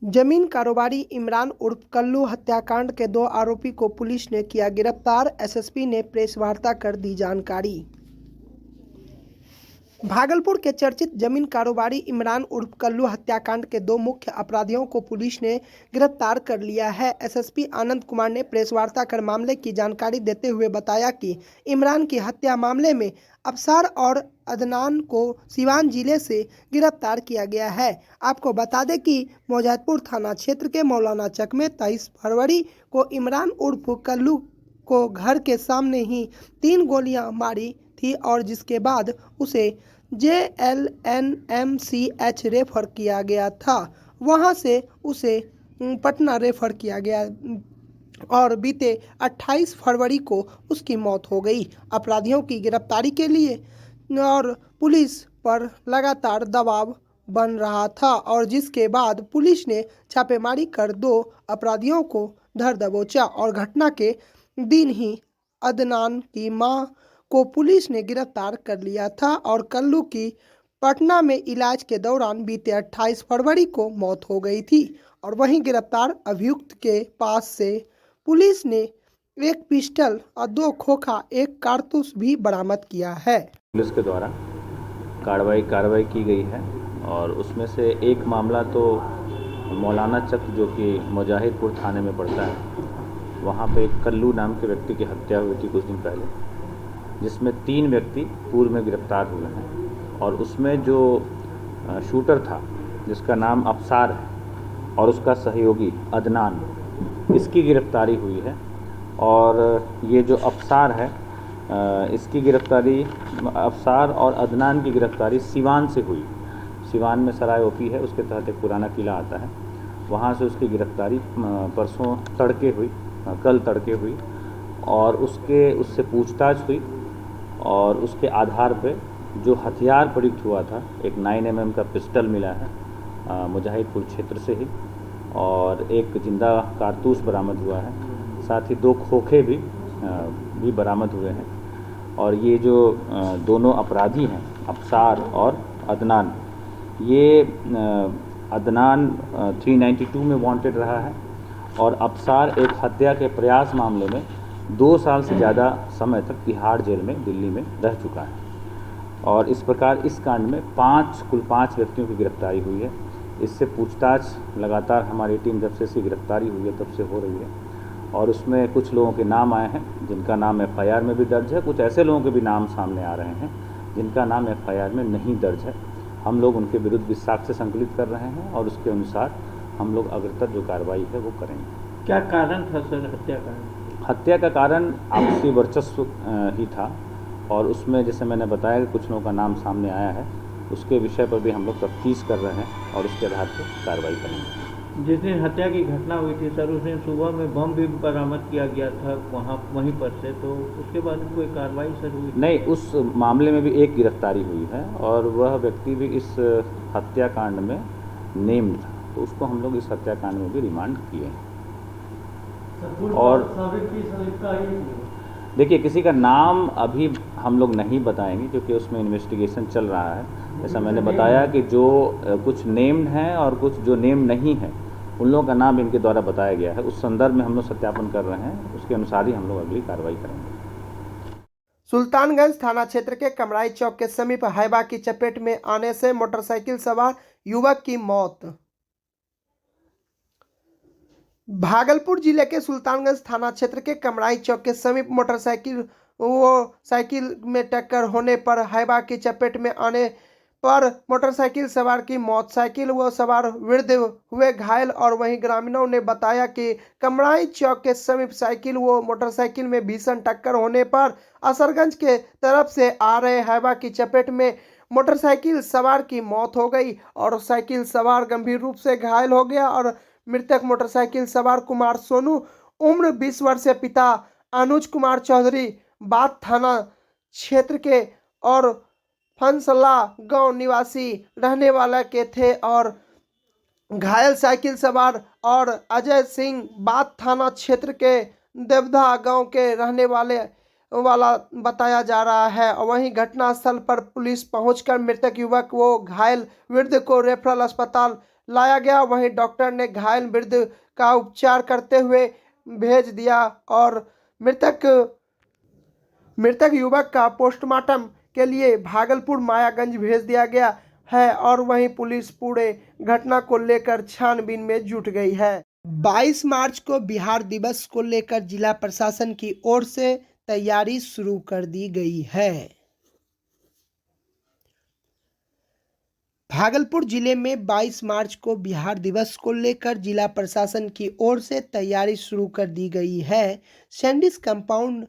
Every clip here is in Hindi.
जमीन कारोबारी इमरान उर्फ कल्लू हत्याकांड के 2 आरोपी को पुलिस ने किया गिरफ्तार। एसएसपी ने प्रेस वार्ता कर दी जानकारी। भागलपुर के चर्चित जमीन कारोबारी इमरान उर्फ कल्लू हत्याकांड के 2 मुख्य अपराधियों को पुलिस ने गिरफ्तार कर लिया है। एसएसपी आनंद कुमार ने प्रेस वार्ता कर मामले की जानकारी देते हुए बताया कि इमरान की हत्या मामले में अफसार और अदनान को सिवान जिले से गिरफ्तार किया गया है। आपको बता दें कि मौजैदपुर थाना क्षेत्र के मौलाना चक में 23 फरवरी को इमरान उर्फ कल्लू को घर के सामने ही 3 गोलियां मारी थी और जिसके बाद उसे JLNMCH रेफर किया गया था। वहां से उसे पटना रेफर किया गया और बीते 28 फरवरी को उसकी मौत हो गई। अपराधियों की गिरफ्तारी के लिए और पुलिस पर लगातार दबाव बन रहा था और जिसके बाद पुलिस ने छापेमारी कर 2 अपराधियों को धर दबोचा और घटना के दिन ही अदनान की मां को पुलिस ने गिरफ्तार कर लिया था और कल्लू की पटना में इलाज के दौरान बीते 28 फरवरी को मौत हो गई थी। और वहीं गिरफ्तार अभियुक्त के पास से पुलिस ने 1 पिस्टल और 2 खोखा 1 कारतूस भी बरामद किया है। पुलिस के द्वारा कार्रवाई की गई है और उसमें से एक मामला तो मौलाना चक जो कि मुजाहिदपुर थाने में पड़ता है, वहाँ पे एक कल्लू नाम के व्यक्ति की हत्या हुई थी कुछ दिन पहले, जिसमें 3 व्यक्ति पूर्व में गिरफ्तार हुए हैं और उसमें जो शूटर था जिसका नाम अफसार है और उसका सहयोगी अदनान, इसकी गिरफ्तारी हुई है। और ये जो अफसार है इसकी गिरफ्तारी, अफसार और अदनान की गिरफ्तारी सिवान से हुई। सिवान में सराय ओपी है, उसके तहत एक पुराना किला आता है, वहाँ से उसकी गिरफ्तारी परसों तड़के हुई, कल तड़के हुई और उससे पूछताछ हुई और उसके आधार पे जो हथियार प्रयुक्त हुआ था, एक 9mm का पिस्टल मिला है मुजाहिदपुर क्षेत्र से ही और एक जिंदा कारतूस बरामद हुआ है, साथ ही 2 खोखे भी बरामद हुए हैं। और ये जो दोनों अपराधी हैं अफसार और अदनान, ये अदनान 392 में वांटेड रहा है और अफसार एक हत्या के प्रयास मामले में 2 साल से ज़्यादा समय तक तिहाड़ जेल में दिल्ली में रह चुका है। और इस प्रकार इस कांड में कुल 5 व्यक्तियों की गिरफ्तारी हुई है। इससे पूछताछ लगातार हमारी टीम जब से इसकी गिरफ्तारी हुई है तब से हो रही है और उसमें कुछ लोगों के नाम आए हैं जिनका नाम FIR में भी दर्ज है, कुछ ऐसे लोगों के भी नाम सामने आ रहे हैं जिनका नाम FIR में नहीं दर्ज है। हम लोग उनके विरुद्ध भी साक्ष्य संकलित कर रहे हैं और उसके अनुसार हम लोग अग्रतर जो कार्रवाई है वो करेंगे। क्या कारण था सर हत्या का? हत्या का कारण आपसी वर्चस्व ही था और उसमें जैसे मैंने बताया कि कुछ लोगों का नाम सामने आया है, उसके विषय पर भी हम लोग तफ्तीश कर रहे हैं और उसके आधार पर कार्रवाई करेंगे। जिस दिन हत्या की घटना हुई थी सर, उस दिन सुबह में बम भी बरामद किया गया था वहीं पर से, तो उसके बाद कोई कार्रवाई सर हुई? नहीं, उस मामले में भी एक गिरफ्तारी हुई है और वह व्यक्ति भी इस हत्याकांड में नेम था, तो उसको हम लोग इस हत्याकांड में भी रिमांड किए हैं। और देखिए, किसी का नाम अभी हम लोग नहीं बताएंगे क्योंकि उसमें इन्वेस्टिगेशन चल रहा है। जैसा मैंने बताया कि जो कुछ नेम्ड हैं और कुछ जो नेम नहीं है उन लोगों का नाम इनके द्वारा बताया गया है, उस संदर्भ में हम लोग सत्यापन कर रहे हैं, उसके अनुसार ही हम लोग अगली कार्रवाई करेंगे। सुल्तानगंज थाना क्षेत्र के कमराई चौक के समीप हाइवा की चपेट में आने से मोटरसाइकिल सवार युवक की मौत। भागलपुर जिले के सुल्तानगंज थाना क्षेत्र के कमराई चौक के समीप साइकिल में टक्कर होने पर हाइवा की चपेट में आने पर मोटरसाइकिल सवार की मौत, साइकिल व सवार वृद्ध हुए घायल। और वहीं ग्रामीणों ने बताया कि कमराई चौक के समीप साइकिल व मोटरसाइकिल में भीषण टक्कर होने पर असरगंज के तरफ से आ रहे हाइवा की चपेट में मोटरसाइकिल सवार की मौत हो गई और साइकिल सवार गंभीर रूप से घायल हो गया। और मृतक मोटरसाइकिल सवार कुमार सोनू उम्र 20 वर्षीय, पिता अनुज कुमार चौधरी बाथ थाना क्षेत्र के और फनसला गांव निवासी रहने वाला के थे और घायल साइकिल सवार और अजय सिंह बाथ थाना क्षेत्र के देवधा गांव के रहने वाला बताया जा रहा है। और वहीं घटनास्थल पर पुलिस पहुंचकर मृतक युवक व घायल वृद्ध को रेफरल अस्पताल लाया गया। वहीं डॉक्टर ने घायल वृद्ध का उपचार करते हुए भेज दिया और मृतक युवक का पोस्टमार्टम के लिए भागलपुर मायागंज भेज दिया गया है और वहीं पुलिस पूरे घटना को लेकर छानबीन में जुट गई है। 22 मार्च को बिहार दिवस को लेकर जिला प्रशासन की ओर से तैयारी शुरू कर दी गई है। भागलपुर जिले में 22 मार्च को बिहार दिवस को लेकर जिला प्रशासन की ओर से तैयारी शुरू कर दी गई है। सैंडिस कंपाउंड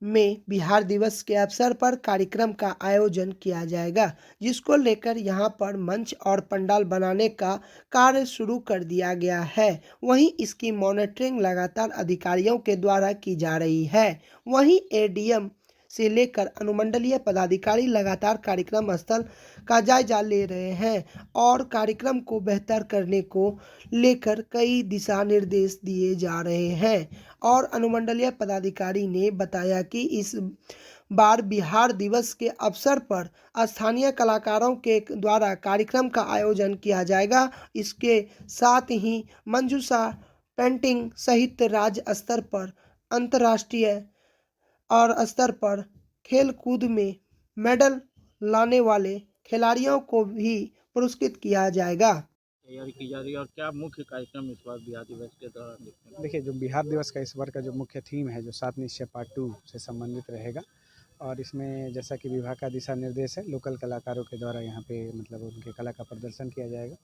में बिहार दिवस के अवसर पर कार्यक्रम का आयोजन किया जाएगा, जिसको लेकर यहां पर मंच और पंडाल बनाने का कार्य शुरू कर दिया गया है। वहीं इसकी मॉनिटरिंग लगातार अधिकारियों के द्वारा की जा रही है। वहीं एडीएम से लेकर अनुमंडलीय पदाधिकारी लगातार कार्यक्रम स्थल का जायजा ले रहे हैं और कार्यक्रम को बेहतर करने को लेकर कई दिशा निर्देश दिए जा रहे हैं। और अनुमंडलीय पदाधिकारी ने बताया कि इस बार बिहार दिवस के अवसर पर स्थानीय कलाकारों के द्वारा कार्यक्रम का आयोजन किया जाएगा। इसके साथ ही मंजूषा पेंटिंग सहित राज्य स्तर पर, अंतर्राष्ट्रीय और स्तर पर खेल कूद में मेडल लाने वाले खिलाड़ियों को भी पुरस्कृत किया जाएगा। तैयारी की जा रही है और क्या मुख्य कार्यक्रम इस बार बिहार दिवस के दौरान देखते हैं? देखिए, जो बिहार दिवस का इस बार का जो मुख्य थीम है, जो 7 निश्चय पार्ट 2 से संबंधित रहेगा और इसमें जैसा कि विभाग का दिशा निर्देश है, लोकल कलाकारों के द्वारा यहाँ पे मतलब उनके कला का प्रदर्शन किया जाएगा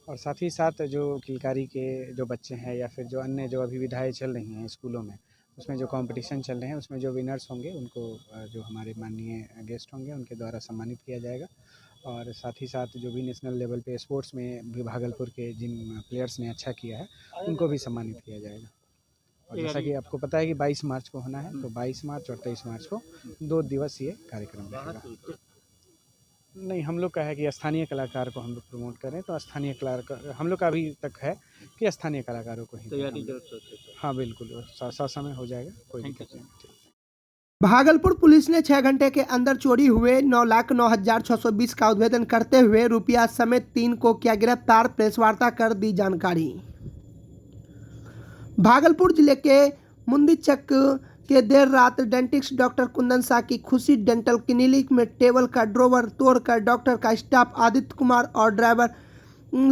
और साथ ही साथ जो किलकारी के जो बच्चे हैं या फिर जो अन्य जो अभी विधाएँ चल रही हैं स्कूलों में, उसमें जो कंपटीशन चल रहे हैं उसमें जो विनर्स होंगे उनको जो हमारे माननीय गेस्ट होंगे उनके द्वारा सम्मानित किया जाएगा और साथ ही साथ जो भी नेशनल लेवल पे स्पोर्ट्स में भी भागलपुर के जिन प्लेयर्स ने अच्छा किया है उनको भी सम्मानित किया जाएगा। और जैसा कि आपको पता है कि 22 मार्च को होना है, तो 22 मार्च और 23 मार्च को 2 दिवसीय कार्यक्रम रहेगा। नहीं, हम लोग का है कि स्थानीय कलाकार को हम लोग प्रमोट करें, तो स्थानीय कलाकार हम लोग का अभी तक है कि स्थानीय कलाकारों को ही तैयारी जरूर सोचते हैं। हाँ बिल्कुल, समय हो जाएगा, कोई दिक्कत नहीं। भागलपुर पुलिस ने 6 घंटे के अंदर चोरी हुए 9,09,620 का उद्भेदन करते हुए रुपया समेत 3 को किया गिरफ्तार। प्रेस वार्ता कर दी जानकारी। भागलपुर जिले के मुंदीचक के देर रात डेंटिस्ट डॉक्टर कुंदन शाह की खुशी डेंटल क्लिनिक में टेबल का ड्रॉवर तोड़कर डॉक्टर का स्टाफ आदित्य कुमार और ड्राइवर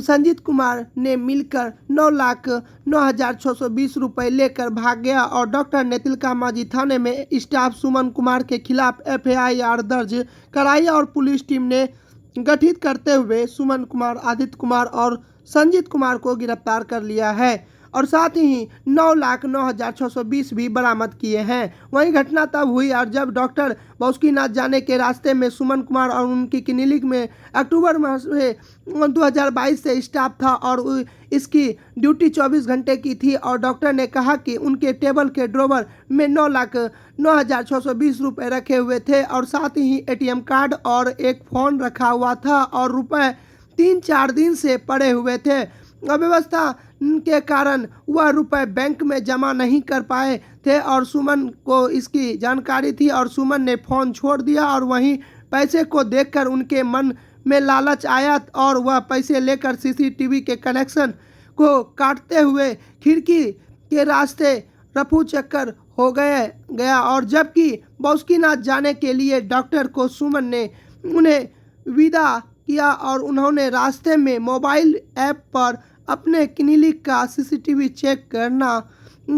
संजीत कुमार ने मिलकर 9,09,620 रुपये लेकर भाग गया और डॉक्टर ने तिलका मांझी थाने में स्टाफ सुमन कुमार के खिलाफ FIR दर्ज कराई और पुलिस टीम ने गठित करते हुए सुमन कुमार, आदित्य कुमार और संजीत कुमार को गिरफ्तार कर लिया है और साथ ही 9,09,620 भी बरामद किए हैं। वहीं घटना तब हुई और जब डॉक्टर बासुकीनाथ जाने के रास्ते में सुमन कुमार और उनकी क्लिनिक में अक्टूबर माह 2022 से स्टाफ था और इसकी ड्यूटी 24 घंटे की थी और डॉक्टर ने कहा कि उनके टेबल के ड्रॉवर में 9,09,620 रुपये रखे हुए थे और साथ ही ATM कार्ड और एक फ़ोन रखा हुआ था और रुपये 3-4 दिन से पड़े हुए थे। अव्यवस्था के कारण वह रुपए बैंक में जमा नहीं कर पाए थे और सुमन को इसकी जानकारी थी और सुमन ने फ़ोन छोड़ दिया और वहीं पैसे को देखकर उनके मन में लालच आया और वह पैसे लेकर CCTV के कनेक्शन को काटते हुए खिड़की के रास्ते रफू चक्कर हो गया और जबकि बासुकीनाथ जाने के लिए डॉक्टर को सुमन ने उन्हें विदा किया और उन्होंने रास्ते में मोबाइल ऐप पर अपने क्लिनिक का CCTV चेक करना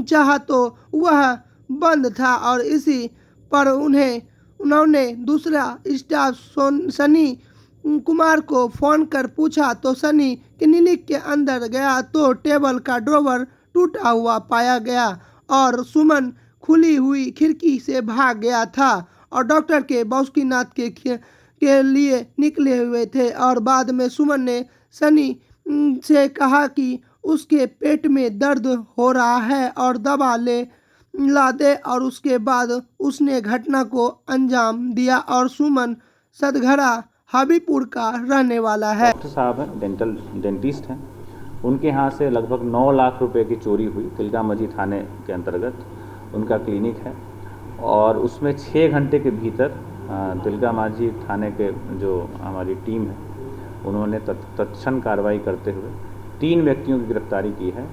चाहा तो वह बंद था और इसी पर उन्होंने दूसरा स्टाफ सनी कुमार को फ़ोन कर पूछा तो सनी क्लिनिक के अंदर गया तो टेबल का ड्रॉवर टूटा हुआ पाया गया और सुमन खुली हुई खिड़की से भाग गया था और डॉक्टर के बासुकीनाथ के लिए निकले हुए थे और बाद में सुमन ने सनी से कहा कि उसके पेट में दर्द हो रहा है और दवा ला दे और उसके बाद उसने घटना को अंजाम दिया और सुमन सदघड़ा हाबीपुर का रहने वाला है। डॉक्टर साहब हैं, डेंटिस्ट हैं, उनके यहाँ से लगभग 9 लाख रुपए की चोरी हुई। तिलका मांझी थाने के अंतर्गत उनका क्लिनिक है और उसमें 6 घंटे के भीतर तिलका मांझी थाने के जो हमारी टीम है उन्होंने तत्क्षण कार्रवाई करते हुए 3 व्यक्तियों की गिरफ्तारी की है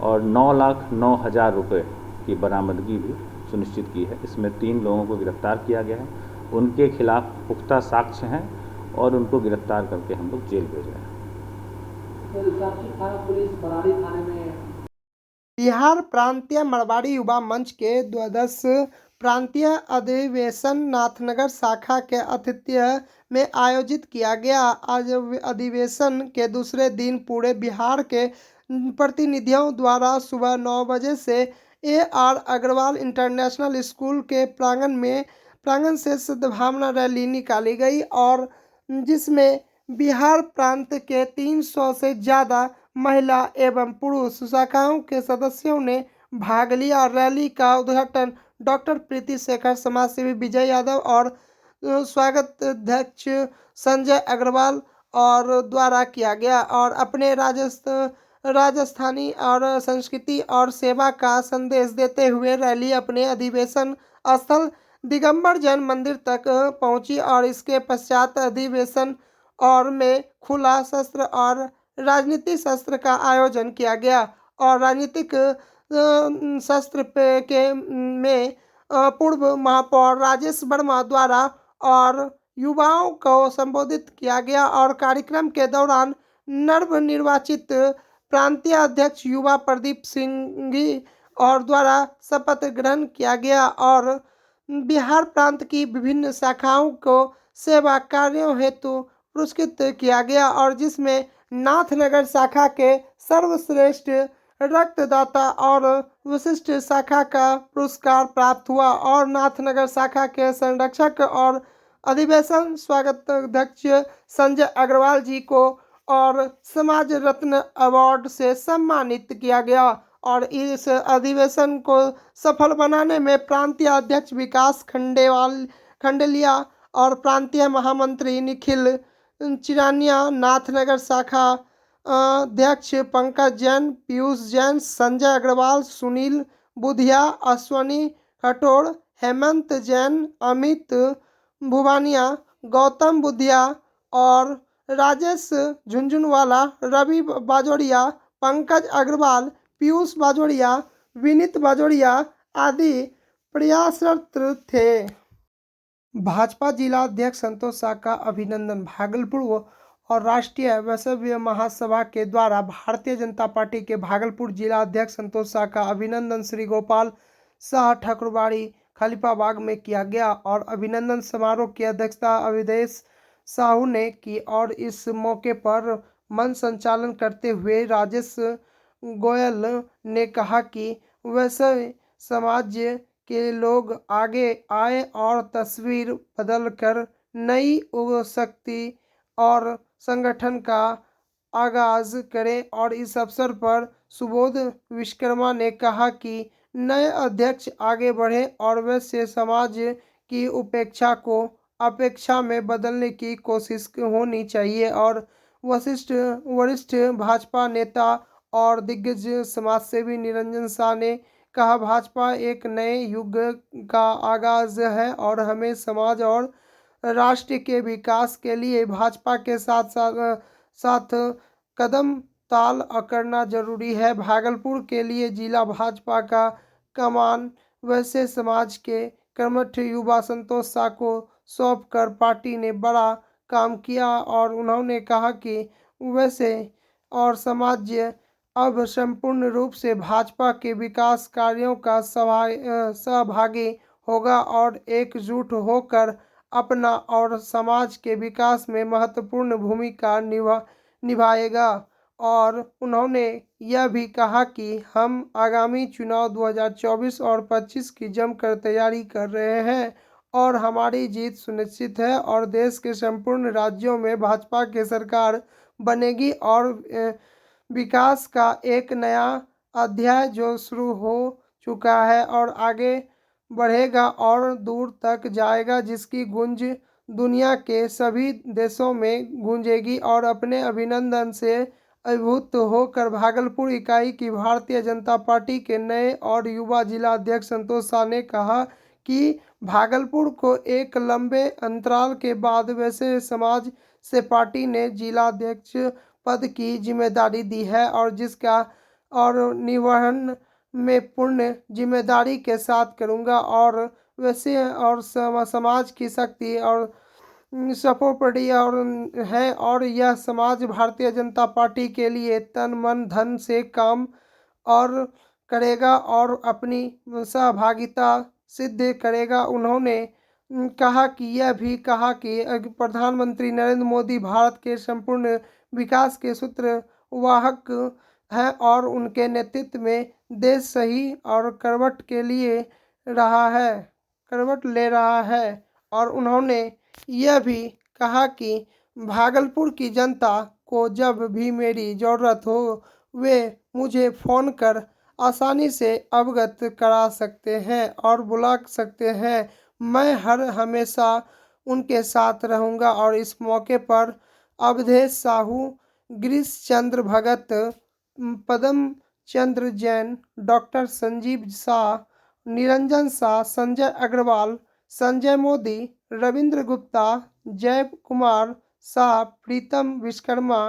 और 9,09,000 रुपये की बरामदगी भी सुनिश्चित की है। इसमें 3 लोगों को गिरफ्तार किया गया है। उनके खिलाफ पुख्ता साक्ष्य हैं और उनको गिरफ्तार करके हम लोग जेल भेज रहे हैं। बिहार प्रांतीय मरवाड़ी युवा मंच के द्वादश प्रांतीय अधिवेशन नाथनगर शाखा के आतिथ्य में आयोजित किया गया। आज अधिवेशन के दूसरे दिन पूरे बिहार के प्रतिनिधियों द्वारा सुबह 9 बजे से AR अग्रवाल इंटरनेशनल स्कूल के प्रांगण से सद्भावना रैली निकाली गई और जिसमें बिहार प्रांत के 300 से ज़्यादा महिला एवं पुरुष शाखाओं के सदस्यों ने भाग लिया। रैली का उद्घाटन डॉक्टर प्रीति शेखर, समाजसेवी विजय यादव और स्वागत अध्यक्ष संजय अग्रवाल और द्वारा किया गया और अपने राजस्थानी और संस्कृति और सेवा का संदेश देते हुए रैली अपने अधिवेशन स्थल दिगंबर जैन मंदिर तक पहुंची और इसके पश्चात अधिवेशन और में खुला शस्त्र और राजनीतिक शस्त्र का आयोजन किया गया और राजनीतिक शस्त्र में पूर्व महापौर राजेश वर्मा द्वारा और युवाओं को संबोधित किया गया और कार्यक्रम के दौरान नवनिर्वाचित प्रांतीय अध्यक्ष युवा प्रदीप सिंघी और द्वारा शपथ ग्रहण किया गया और बिहार प्रांत की विभिन्न शाखाओं को सेवा कार्यों हेतु पुरस्कृत किया गया और जिसमें नाथनगर शाखा के सर्वश्रेष्ठ रक्तदाता और विशिष्ट शाखा का पुरस्कार प्राप्त हुआ और नाथनगर शाखा के संरक्षक और अधिवेशन स्वागत अध्यक्ष संजय अग्रवाल जी को और समाज रत्न अवार्ड से सम्मानित किया गया और इस अधिवेशन को सफल बनाने में प्रांतीय अध्यक्ष विकास खंडेलिया और प्रांतीय महामंत्री निखिल चिरानिया, नाथनगर शाखा अध्यक्ष पंकज जैन, पीयूष जैन, संजय अग्रवाल, सुनील बुधिया, अश्वनी खटोड़, हेमंत जैन, अमित भुवानिया, गौतम बुधिया और राजेश झुंझुनवाला, रवि बाजोड़िया, पंकज अग्रवाल, पीयूष बाजोड़िया, विनीत बाजोड़िया आदि प्रयासरत थे। भाजपा जिला अध्यक्ष संतोष शाह का अभिनंदन। भागलपुर और राष्ट्रीय वैश्य महासभा के द्वारा भारतीय जनता पार्टी के भागलपुर जिला अध्यक्ष संतोष शाह का अभिनंदन श्री गोपाल शाह ठाकुरबाड़ी खलीफाबाग में किया गया और अभिनंदन समारोह की अध्यक्षता अविदेश साहू ने की और इस मौके पर मंच संचालन करते हुए राजेश गोयल ने कहा कि वैश्य समाज के लोग आगे आए और तस्वीर बदलकर नई शक्ति और संगठन का आगाज करें और इस अवसर पर सुबोध विश्वकर्मा ने कहा कि नए अध्यक्ष आगे बढ़े और वैश्य समाज की अपेक्षा में बदलने की कोशिश होनी चाहिए और वरिष्ठ भाजपा नेता और दिग्गज समाजसेवी निरंजन शाह ने कहा भाजपा एक नए युग का आगाज है और हमें समाज और राष्ट्र के विकास के लिए भाजपा के साथ कदम ताल करना जरूरी है। भागलपुर के लिए जिला भाजपा का कमान वैश्य समाज के कर्मठ युवा संतोष शाह को सौंपकर पार्टी ने बड़ा काम किया और उन्होंने कहा कि वैश्य और समाज अब संपूर्ण रूप से भाजपा के विकास कार्यों का सहभागी होगा और एकजुट होकर अपना और समाज के विकास में महत्वपूर्ण भूमिका निभाएगा और उन्होंने यह भी कहा कि हम आगामी चुनाव 2024 और 25 की जमकर तैयारी कर रहे हैं और हमारी जीत सुनिश्चित है और देश के संपूर्ण राज्यों में भाजपा की सरकार बनेगी और विकास का एक नया अध्याय जो शुरू हो चुका है और आगे बढ़ेगा और दूर तक जाएगा जिसकी गूंज दुनिया के सभी देशों में गूंजेगी और अपने अभिनंदन से अभिभूत होकर भागलपुर इकाई की भारतीय जनता पार्टी के नए और युवा जिला अध्यक्ष संतोष शाह ने कहा कि भागलपुर को एक लंबे अंतराल के बाद वैश्य समाज से पार्टी ने जिला अध्यक्ष पद की जिम्मेदारी दी है और जिसका और निर्वहन में पूर्ण जिम्मेदारी के साथ करूंगा और वैसे और समाज की शक्ति और सपोर्ट और है और यह समाज भारतीय जनता पार्टी के लिए तन मन धन से काम और करेगा और अपनी सहभागिता सिद्ध करेगा। उन्होंने कहा कि यह भी कहा कि प्रधानमंत्री नरेंद्र मोदी भारत के संपूर्ण विकास के सूत्रवाहक हैं और उनके नेतृत्व में देश सही और करवट ले रहा है और उन्होंने यह भी कहा कि भागलपुर की जनता को जब भी मेरी ज़रूरत हो वे मुझे फ़ोन कर आसानी से अवगत करा सकते हैं और बुला सकते हैं। मैं हमेशा उनके साथ रहूंगा और इस मौके पर अवधेश साहू, गिरीश चंद्र भगत, पदम चंद्र जैन, डॉक्टर संजीव शाह, निरंजन शाह, संजय अग्रवाल, संजय मोदी, रविंद्र गुप्ता, जय कुमार शाह, प्रीतम विश्वकर्मा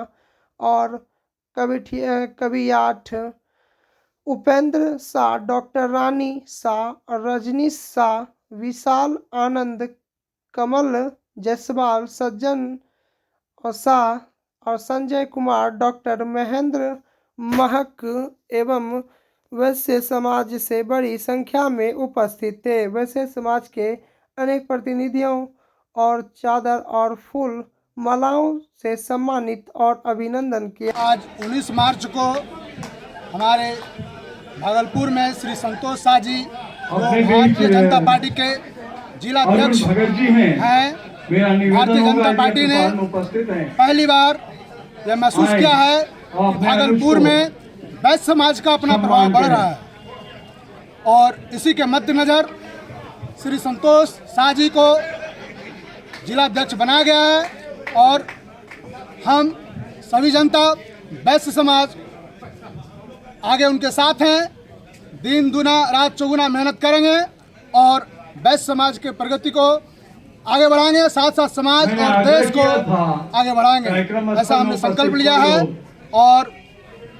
और कवियाठ, उपेंद्र शाह, डॉक्टर रानी शाह, रजनीश शाह, विशाल आनंद, कमल जायसवाल, सज्जन शाह और संजय कुमार, डॉक्टर महेंद्र महक एवं वैश्य समाज से बड़ी संख्या में उपस्थित थे। वैश्य समाज के अनेक प्रतिनिधियों और चादर और फूल मालाओं से सम्मानित और अभिनंदन किया। आज 19 मार्च को हमारे भागलपुर में श्री संतोष शाह जी भारतीय जनता पार्टी के जिला अध्यक्ष हैं। भारतीय जनता पार्टी ने पहली बार यह महसूस किया है कि भागलपुर में वैश्य समाज का अपना प्रभाव बढ़ रहा है और इसी के मद्देनजर श्री संतोष शाह जी को जिला अध्यक्ष बनाया गया है और हम सभी जनता वैश्य समाज आगे उनके साथ हैं। दिन दुना रात चौगुना मेहनत करेंगे और वैश्य समाज के प्रगति को आगे बढ़ाएंगे, साथ साथ समाज और देश को आगे बढ़ाएंगे। ऐसा हमने संकल्प लिया है और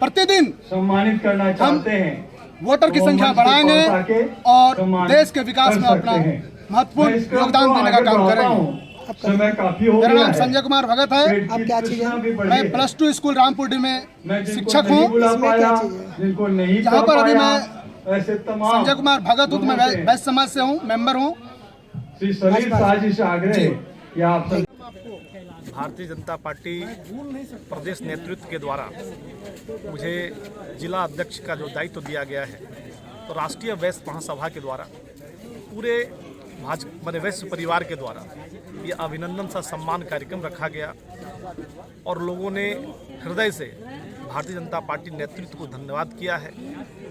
प्रतिदिन सम्मानित करना चाहते हैं। वोटर की संख्या बढ़ाएंगे और देश के विकास में अपना महत्वपूर्ण योगदान देने का काम करेंगे। समय काफी हो गया है। मेरा नाम संजय कुमार भगत है। आप क्या चीज़ है? मैं +2 स्कूल रामपुर में शिक्षक हूँ। जिनको नहीं यहाँ पर अभी मैं ऐसे तमाम संजय कुमार भगत हूँ, मैं वैश्य समाज से हूँ, मेंबर हूँ। श्री सलील शाह जी से आग्रह कि आप सब भारतीय जनता पार्टी प्रदेश नेतृत्व के द्वारा मुझे जिला अध्यक्ष का जो दायित्व दिया गया है तो राष्ट्रीय वैश्य महासभा के द्वारा पूरे भाजपा वैश्य परिवार के द्वारा ये अभिनंदन सा सम्मान कार्यक्रम रखा गया और लोगों ने हृदय से भारतीय जनता पार्टी नेतृत्व को धन्यवाद किया है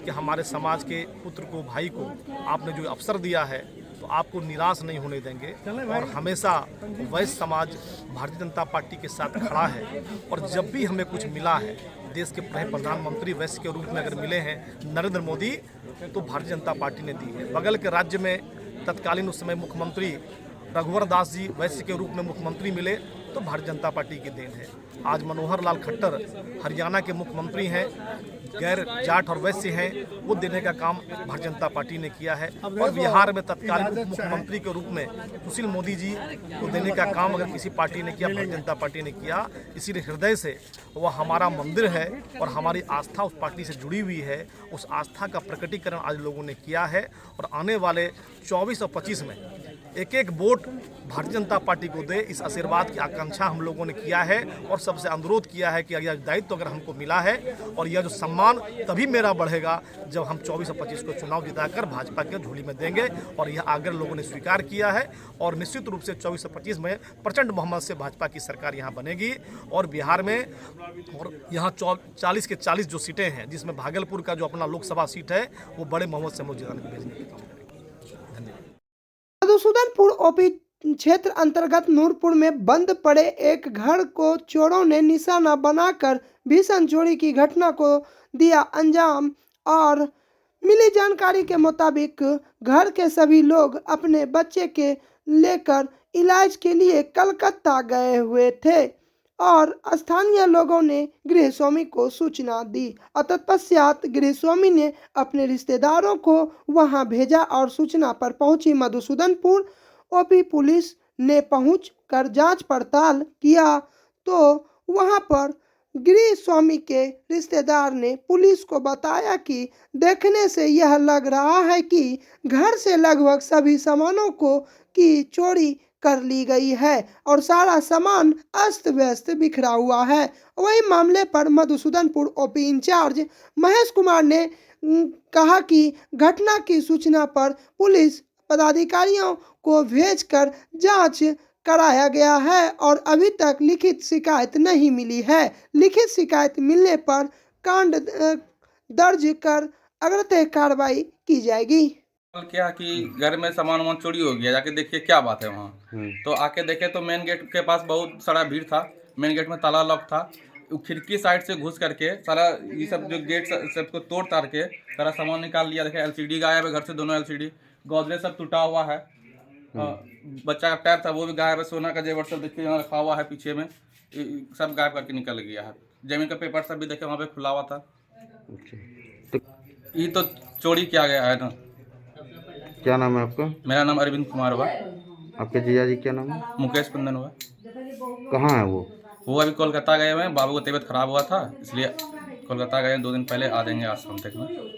कि हमारे समाज के पुत्र को, भाई को आपने जो अवसर दिया है तो आपको निराश नहीं होने देंगे और हमेशा वैश्य समाज भारतीय जनता पार्टी के साथ खड़ा है। और जब भी हमें कुछ मिला है, देश के पहले प्रधानमंत्री वैश्य के रूप में अगर मिले हैं नरेंद्र मोदी, तो भारतीय जनता पार्टी ने दी है। बगल के राज्य में तत्कालीन उस समय मुख्यमंत्री रघुवर दास जी वैश्य के रूप में मुख्यमंत्री मिले तो भारतीय जनता पार्टी की देन है। आज मनोहर लाल खट्टर हरियाणा के मुख्यमंत्री हैं, गैर जाट और वैश्य हैं, वो देने का काम भारतीय जनता पार्टी ने किया है। और बिहार में तत्कालीन मुख्यमंत्री के रूप में सुशील मोदी जी को देने का काम अगर किसी पार्टी ने किया, भारतीय जनता पार्टी ने किया। इसीलिए हृदय से वह हमारा मंदिर है और हमारी आस्था उस पार्टी से जुड़ी हुई है। उस आस्था का प्रकटीकरण आज लोगों ने किया है और आने वाले 24 और 25 में एक एक वोट भारतीय जनता पार्टी को दे, इस आशीर्वाद की आकांक्षा हम लोगों ने किया है और सबसे अनुरोध किया है कि यह दायित्व अगर हमको मिला है और यह जो सम्मान तभी मेरा बढ़ेगा जब हम 24 और 25 को चुनाव जिताकर भाजपा के झोली में देंगे। और यह आग्रह लोगों ने स्वीकार किया है और निश्चित रूप से 24 और 25 में प्रचंड बहुमत से भाजपा की सरकार यहाँ बनेगी। और बिहार में और यहाँ 40 के 40 जो सीटें हैं, जिसमें भागलपुर का जो अपना लोकसभा सीट है वो बड़े बहुमत से मुझे जिताने भेजने का काम करेंगे। धन्यवाद। मधुसूदनपुर ओपी क्षेत्र अंतर्गत नूरपुर में बंद पड़े एक घर को चोरों ने निशाना बनाकर भीषण चोरी की घटना को दिया अंजाम और मिली जानकारी के मुताबिक घर के सभी लोग अपने बच्चे के लेकर इलाज के लिए कलकत्ता गए हुए थे और स्थानीय लोगों ने गृहस्वामी को सूचना दी और तत्पश्चात गृहस्वामी ने अपने रिश्तेदारों को वहां भेजा और सूचना पर पहुंची मधुसूदनपुर ओपी पुलिस ने पहुंच कर जांच पड़ताल किया तो वहां पर गृहस्वामी के रिश्तेदार ने पुलिस को बताया कि देखने से यह लग रहा है कि घर से लगभग सभी सामानों को की चोरी कर ली गई है और सारा सामान अस्त व्यस्त बिखरा हुआ है। वही मामले पर मधुसूदनपुर ओपी इंचार्ज महेश कुमार ने कहा कि घटना की सूचना पर पुलिस पदाधिकारियों को भेजकर जांच कराया गया है और अभी तक लिखित शिकायत नहीं मिली है। लिखित शिकायत मिलने पर कांड दर्ज कर अग्रिम कार्रवाई की जाएगी। क्या कि घर में सामान वामान चोरी हो गया, जाके देखिए क्या बात है वहाँ। तो आके देखे तो मेन गेट के पास बहुत सारा भीड़ था, मेन गेट में ताला लॉक था। खिड़की साइड से घुस करके सारा ये सब जो गेट सबको तोड़ ताड़ के सारा सामान निकाल लिया। देखे LCD गायब है घर से, दोनों LCD, गोदरेज सब टूटा हुआ है। बच्चा का पैर था वो भी गायब है, सोना का जेवर सब देखिए यहाँ रखा हुआ है, पीछे में सब गायब करके निकल गया है। जमीन का पेपर सब भी देखे वहाँ पे खुला हुआ था। ये तो चोरी किया गया है ना। क्या नाम है आपका? मेरा नाम अरविंद कुमार हुआ। आपके जीजा जी क्या नाम है? मुकेश कुंदन हुआ। कहाँ है वो? अभी कोलकाता गए हुए हैं, बाबू को तबीयत खराब हुआ था इसलिए कोलकाता गए, 2 दिन पहले आ जाएंगे आश्रम तक में।